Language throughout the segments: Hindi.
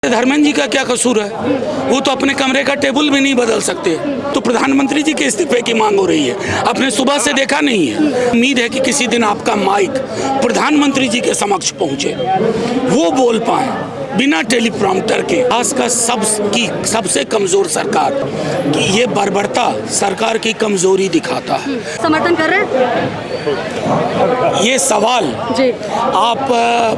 धर्मेंद्र जी का क्या कसूर है? वो तो अपने कमरे का टेबल भी नहीं बदल सकते। तो प्रधानमंत्री जी के इस्तीफे की मांग हो रही है। आपने सुबह से देखा नहीं है। उम्मीद है कि किसी दिन आपका माइक प्रधानमंत्री जी के समक्ष पहुंचे, वो बोल पाए बिना टेलीप्रॉम्प्टर के। आज का सबसे कमजोर सरकार कि ये बर्बरता सरकार की कमजोरी दिखाता है। समर्थन कर रहे हैं ये सवाल जी। आप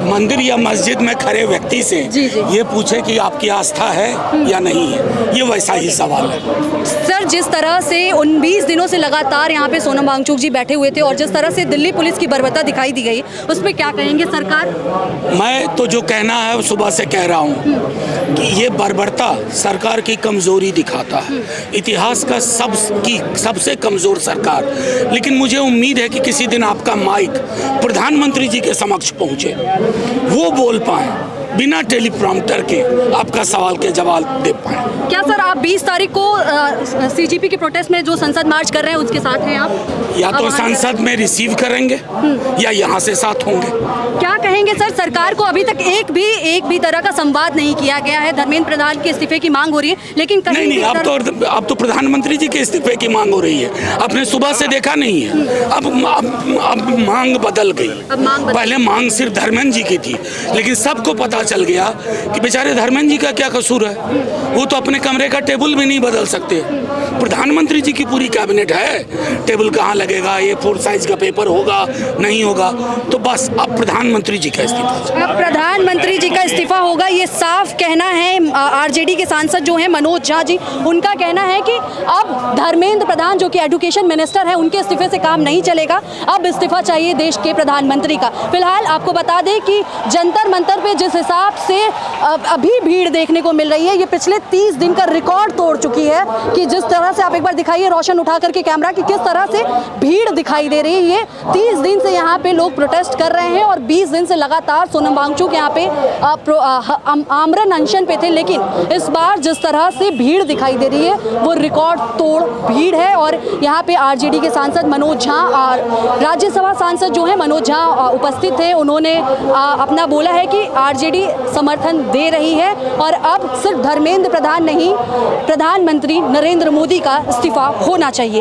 मंदिर या मस्जिद में खड़े व्यक्ति से जी। ये पूछे कि आपकी आस्था है या नहीं है, ये वैसा ही सवाल है। सर, जिस तरह से 19 दिनों से लगातार यहाँ पे सोनम वांगचुक जी बैठे हुए थे और जिस तरह से दिल्ली पुलिस की बर्बरता दिखाई दी गई, उस पर क्या कहेंगे सरकार? मैं तो जो कहना है वो सुबह से कह रहा हूँ कि ये बर्बरता सरकार की कमजोरी दिखाता है। इतिहास का सबसे कमजोर सरकार। लेकिन मुझे उम्मीद है कि किसी दिन आपका माइक प्रधानमंत्री जी के समक्ष पहुंचे, वो बोल पाए बिना टेलीप्रॉम्प्टर के, आपका सवाल के जवाब दे पाए। क्या सर आप 20 तारीख को सीजीपी के प्रोटेस्ट में जो संसद मार्च कर रहे हैं उसके साथ हैं आप? या तो संसद में रिसीव करेंगे या यहाँ से साथ होंगे। क्या कहेंगे सर, सरकार को अभी तक एक भी तरह का संवाद नहीं किया गया है। धर्मेंद्र प्रधान के इस्तीफे की मांग हो रही है, लेकिन नहीं, अब तो प्रधानमंत्री जी के इस्तीफे की मांग हो रही है। आपने सुबह से देखा नहीं है। अब मांग बदल गई। पहले मांग सिर्फ धर्मेंद्र जी की थी, लेकिन सबको पता चल गया कि बेचारे धर्मेंद्र जी का क्या कसूर है। वो तो अपने कमरे का टेबल भी नहीं बदल सकते। प्रधानमंत्री जी की पूरी कैबिनेट है। टेबल कहाँ लगेगा, A4 साइज का पेपर होगा नहीं होगा, तो बस अब प्रधानमंत्री जी का इस्तीफा। अब प्रधानमंत्री जी का इस्तीफा होगा, ये साफ कहना है। आरजेडी के सांसद जो हैं मनोज झा जी, उनका कहना है कि अब धर्मेंद्र प्रधान जो कि एजुकेशन मिनिस्टर है, उनके इस्तीफे से काम नहीं चलेगा। अब इस्तीफा चाहिए देश के प्रधानमंत्री का। फिलहाल आपको बता दें कि जंतर मंतर पे जिस हिसाब से अभी भीड़ देखने को मिल रही है, ये पिछले 30 दिन का रिकॉर्ड तोड़ चुकी है। कि जिस तरह से आप एक बार दिखाइए रोशन उठा करके कैमरा, कि किस तरह से भीड़ दिखाई दे रही है। ये 30 दिन से यहाँ पे लोग प्रोटेस्ट कर रहे हैं और 20 दिन से लगातार सोनम वांगचुक यहाँ पे आमरण अनशन पे थे, लेकिन इस बार जिस तरह से भीड़ दिखाई दे रही है वो रिकॉर्ड तोड़ भीड़ है। और यहाँ पे आरजेडी के सांसद मनोज झा और राज्यसभा सांसद जो है मनोज झा उपस्थित थे। उन्होंने अपना बोला है कि आरजेडी समर्थन दे रही है और अब सिर्फ धर्मेंद्र प्रधान नहीं, प्रधानमंत्री नरेंद्र मोदी का इस्तीफा होना चाहिए।